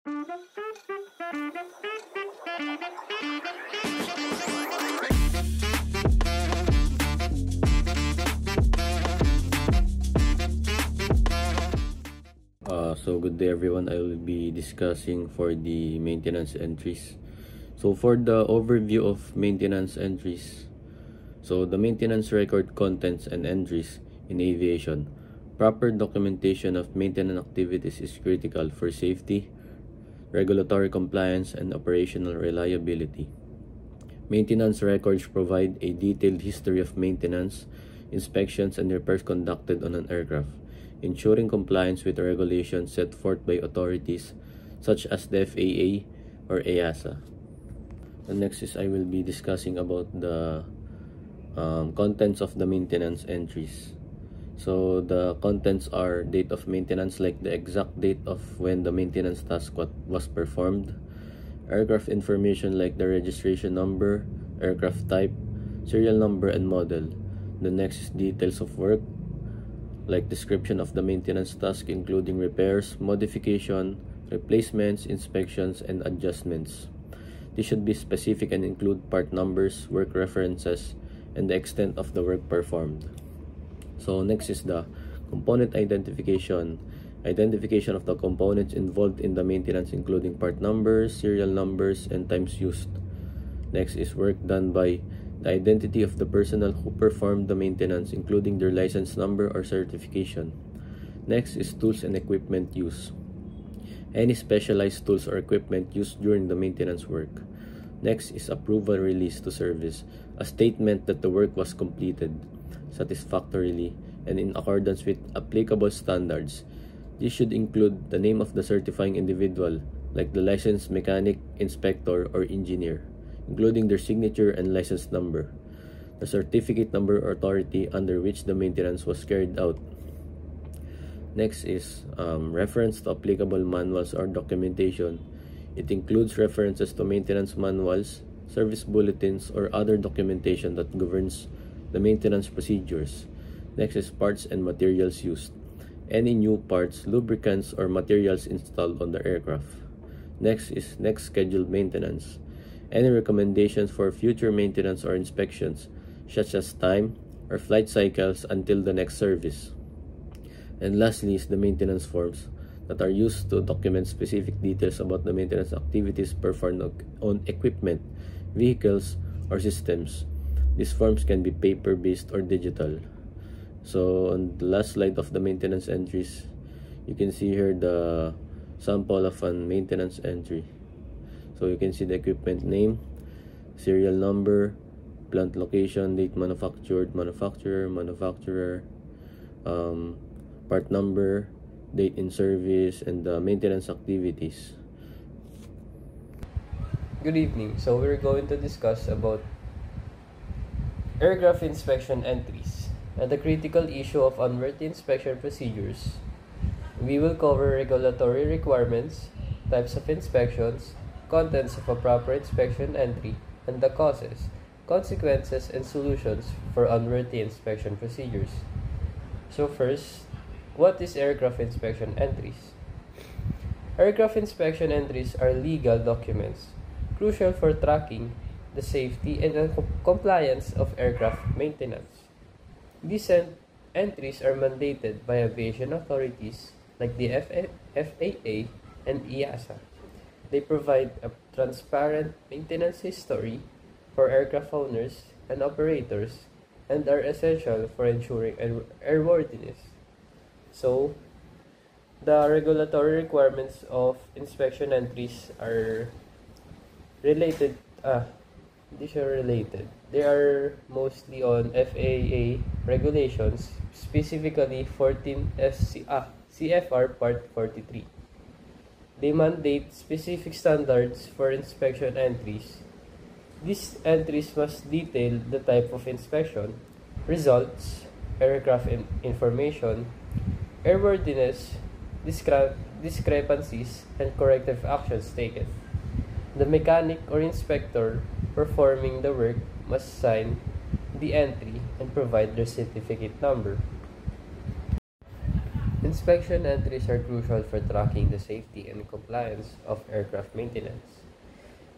So good day everyone. I will be discussing for the maintenance entries. So for the overview of maintenance entries, so the maintenance record contents and entries in aviation, proper documentation of maintenance activities is critical for safety, regulatory compliance, and operational reliability. Maintenance records provide a detailed history of maintenance, inspections, and repairs conducted on an aircraft, ensuring compliance with regulations set forth by authorities such as the FAA or EASA. And next is I will be discussing about the contents of the maintenance entries. So the contents are date of maintenance, like the exact date of when the maintenance task was performed, aircraft information like the registration number, aircraft type, serial number, and model. The next is details of work, like description of the maintenance task including repairs, modification, replacements, inspections, and adjustments. This should be specific and include part numbers, work references, and the extent of the work performed. So next is the component identification. Identification of the components involved in the maintenance including part numbers, serial numbers, and times used. Next is work done by the identity of the personnel who performed the maintenance including their license number or certification. Next is tools and equipment use. Any specialized tools or equipment used during the maintenance work. Next is approval release to service, a statement that the work was completed satisfactorily and in accordance with applicable standards. This should include the name of the certifying individual, like the licensed mechanic, inspector, or engineer, including their signature and license number, the certificate number or authority under which the maintenance was carried out. Next is reference to applicable manuals or documentation. It includes references to maintenance manuals, service bulletins, or other documentation that governs the maintenance procedures. Next is parts and materials used. Any new parts, lubricants, or materials installed on the aircraft. Next is next scheduled maintenance. Any recommendations for future maintenance or inspections, such as time or flight cycles until the next service. And lastly is the maintenance forms that are used to document specific details about the maintenance activities performed on equipment, vehicles, or systems. These forms can be paper-based or digital. So on the last slide of the maintenance entries, you can see here the sample of a maintenance entry. So you can see the equipment name, serial number, plant location, date manufactured, manufacturer, part number, date in service, and the maintenance activities. Good evening. So we're going to discuss about aircraft inspection entries and the critical issue of unworthy inspection procedures. We will cover regulatory requirements, types of inspections, contents of a proper inspection entry, and the causes, consequences, and solutions for unworthy inspection procedures. So first, what is aircraft inspection entries? Aircraft inspection entries are legal documents crucial for tracking the safety and compliance of aircraft maintenance. These entries are mandated by aviation authorities like the FAA and EASA. They provide a transparent maintenance history for aircraft owners and operators and are essential for ensuring airworthiness. So, the regulatory requirements of inspection entries are related. They are mostly on FAA regulations, specifically 14 CFR Part 43. They mandate specific standards for inspection entries. These entries must detail the type of inspection, results, aircraft information, airworthiness, discrepancies, and corrective actions taken. The mechanic or inspector performing the work must sign the entry and provide their certificate number. Inspection entries are crucial for tracking the safety and compliance of aircraft maintenance.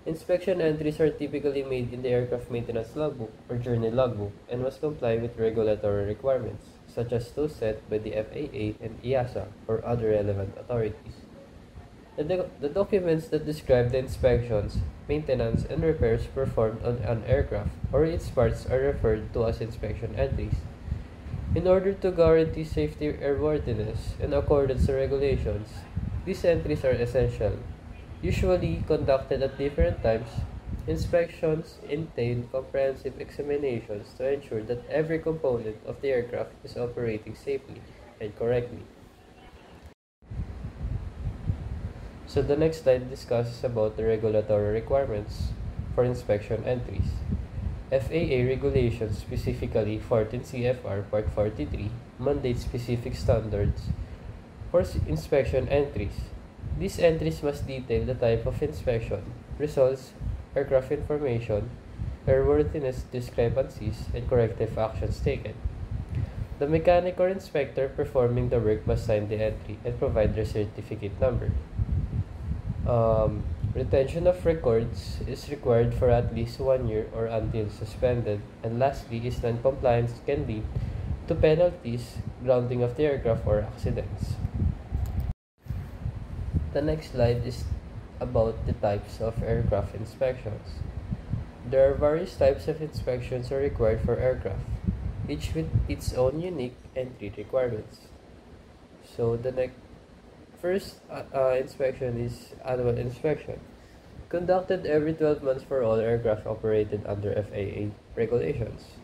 Inspection entries are typically made in the aircraft maintenance logbook or journey logbook and must comply with regulatory requirements, such as those set by the FAA and EASA or other relevant authorities. The documents that describe the inspections, maintenance, and repairs performed on an aircraft or its parts are referred to as inspection entries. In order to guarantee safety airworthiness and accordance to regulations, these entries are essential. Usually conducted at different times, inspections entail comprehensive examinations to ensure that every component of the aircraft is operating safely and correctly. So the next slide discusses about the regulatory requirements for inspection entries. FAA regulations, specifically 14 CFR Part 43, mandate specific standards for inspection entries. These entries must detail the type of inspection, results, aircraft information, airworthiness discrepancies, and corrective actions taken. The mechanic or inspector performing the work must sign the entry and provide their certificate number. Retention of records is required for at least 1 year or until suspended. And lastly, is non-compliance can lead to penalties, grounding of the aircraft, or accidents. The next slide is about the types of aircraft inspections. There are various types of inspections are required for aircraft, each with its own unique entry requirements. So the next first inspection is annual inspection, conducted every 12 months for all aircraft operated under FAA regulations.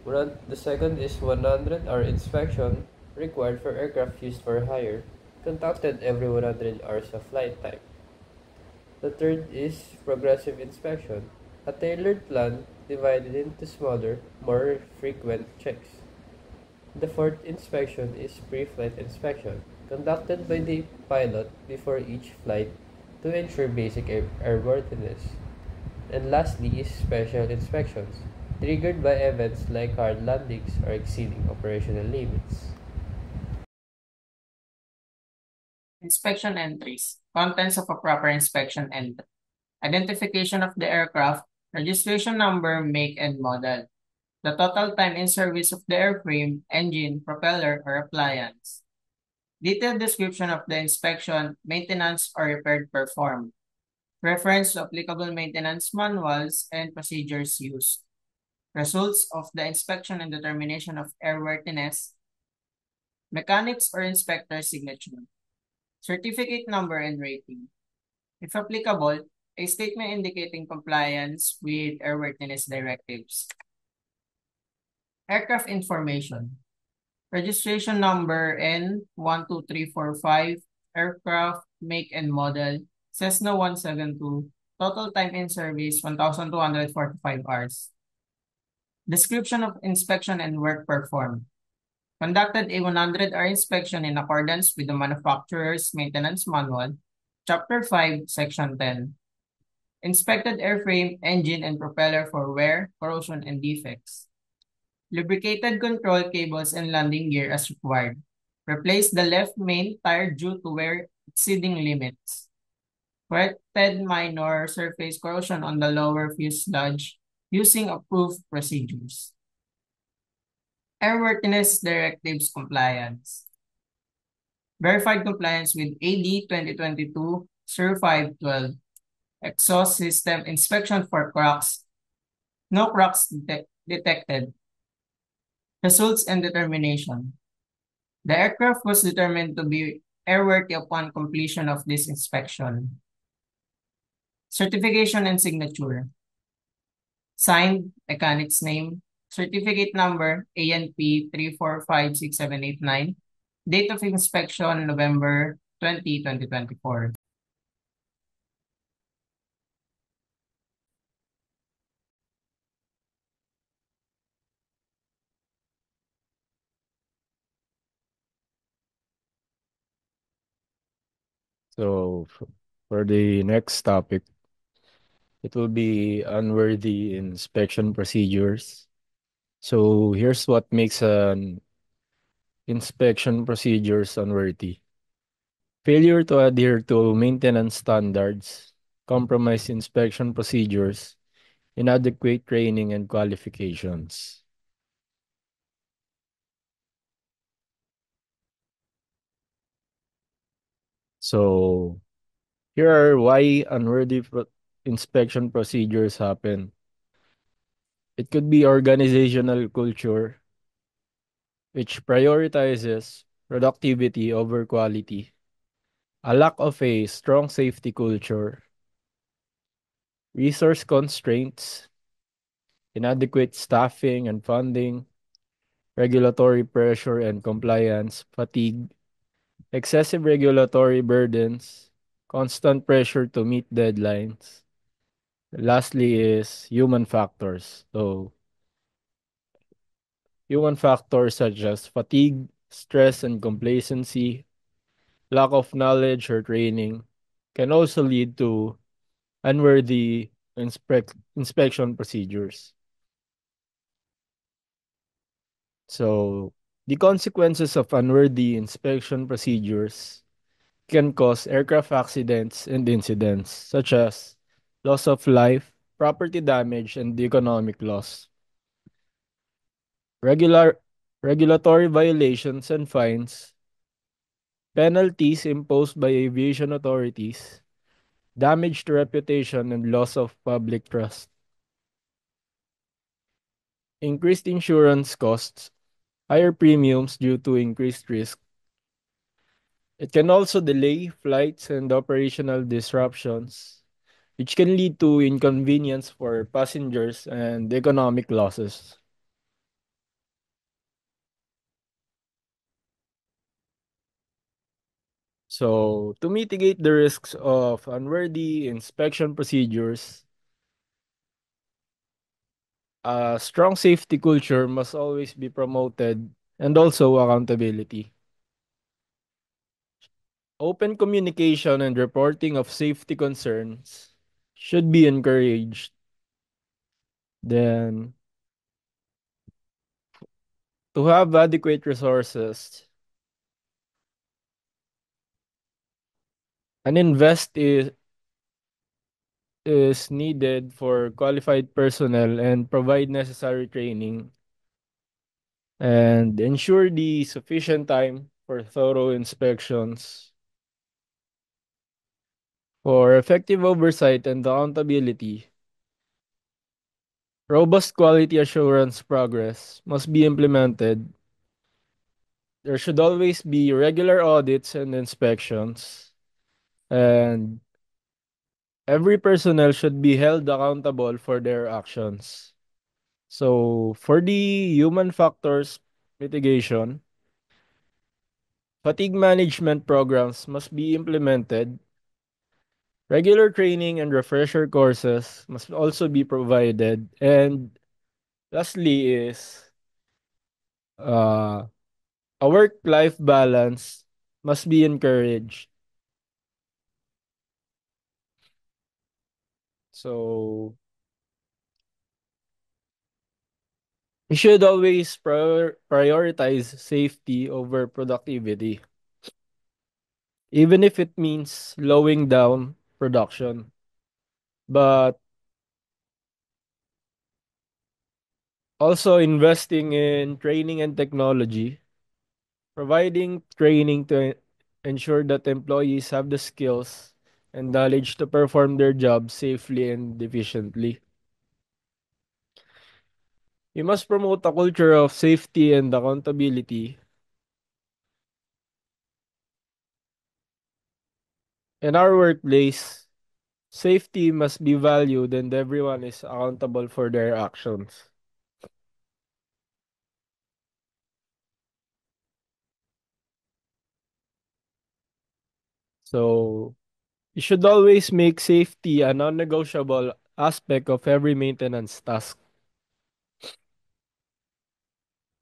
The second is 100-hour inspection, required for aircraft used for hire, conducted every 100 hours of flight time. The third is progressive inspection, a tailored plan divided into smaller, more frequent checks. The fourth inspection is pre-flight inspection, conducted by the pilot before each flight to ensure basic airworthiness. And lastly is special inspections, triggered by events like hard landings or exceeding operational limits. Inspection entries. Contents of a proper inspection entry. Identification of the aircraft, registration number, make, and model. The total time in service of the airframe, engine, propeller, or appliance. Detailed description of the inspection, maintenance, or repair performed. Reference to applicable maintenance manuals and procedures used. Results of the inspection and determination of airworthiness. Mechanics or inspector signature. Certificate number and rating. If applicable, a statement indicating compliance with airworthiness directives. Aircraft information. Registration number N12345, aircraft, make and model, Cessna 172, total time in service 1,245 hours. Description of inspection and work performed. Conducted a 100-hour inspection in accordance with the manufacturer's maintenance manual, Chapter 5, Section 10. Inspected airframe, engine, and propeller for wear, corrosion, and defects. Lubricated control cables and landing gear as required. Replace the left main tire due to wear exceeding limits. Corrected minor surface corrosion on the lower fuselage using approved procedures. Airworthiness directives compliance. Verified compliance with AD 2022-0512. Exhaust system inspection for cracks. No cracks detected. Results and determination. The aircraft was determined to be airworthy upon completion of this inspection. Certification and signature. Signed, mechanic's name, certificate number ANP 3456789, date of inspection November 20, 2024. So for the next topic, it will be unworthy inspection procedures. So here's what makes an inspection procedures unworthy. Failure to adhere to maintenance standards, compromised inspection procedures, inadequate training and qualifications. So, here are why inspection procedures happen. It could be organizational culture, which prioritizes productivity over quality, a lack of a strong safety culture, resource constraints, inadequate staffing and funding, regulatory pressure and compliance, fatigue, excessive regulatory burdens, constant pressure to meet deadlines. Lastly is human factors. So, human factors such as fatigue, stress, and complacency, lack of knowledge or training can also lead to unworthy inspection procedures. So, the consequences of unworthy inspection procedures can cause aircraft accidents and incidents such as loss of life, property damage, and economic loss. Regular regulatory violations and fines, penalties imposed by aviation authorities, damage to reputation, and loss of public trust. Increased insurance costs, higher premiums due to increased risk. It can also delay flights and operational disruptions, which can lead to inconvenience for passengers and economic losses. So, to mitigate the risks of unworthy inspection procedures, a strong safety culture must always be promoted and also accountability. Open communication and reporting of safety concerns should be encouraged. Then, to have adequate resources, an is needed for qualified personnel and provide necessary training and ensure the sufficient time for thorough inspections. For effective oversight and accountability, robust quality assurance progress must be implemented. There should always be regular audits and inspections, and every personnel should be held accountable for their actions. So, for the human factors mitigation, fatigue management programs must be implemented. Regular training and refresher courses must also be provided. And lastly is uh, a work-life balance must be encouraged. So we should always prioritize safety over productivity, even if it means slowing down production. But also investing in training and technology, providing training to ensure that employees have the skills and knowledge to perform their job safely and efficiently. We must promote a culture of safety and accountability. In our workplace, safety must be valued and everyone is accountable for their actions. So, you should always make safety a non-negotiable aspect of every maintenance task.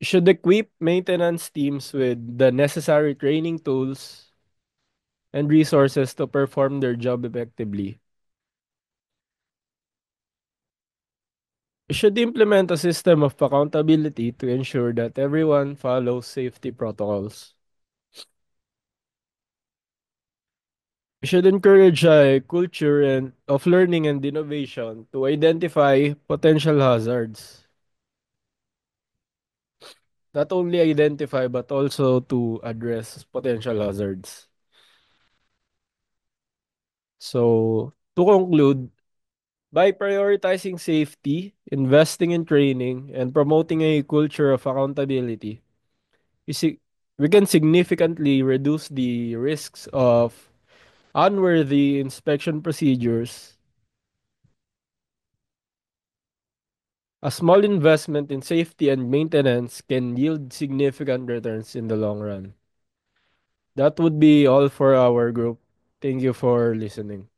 You should equip maintenance teams with the necessary training tools and resources to perform their job effectively. We should implement a system of accountability to ensure that everyone follows safety protocols. We should encourage a culture of learning and innovation to identify potential hazards. Not only identify but also to address potential hazards. So, to conclude, by prioritizing safety, investing in training, and promoting a culture of accountability, we, see, we can significantly reduce the risks of unworthy inspection procedures. A small investment in safety and maintenance can yield significant returns in the long run. That would be all for our group. Thank you for listening.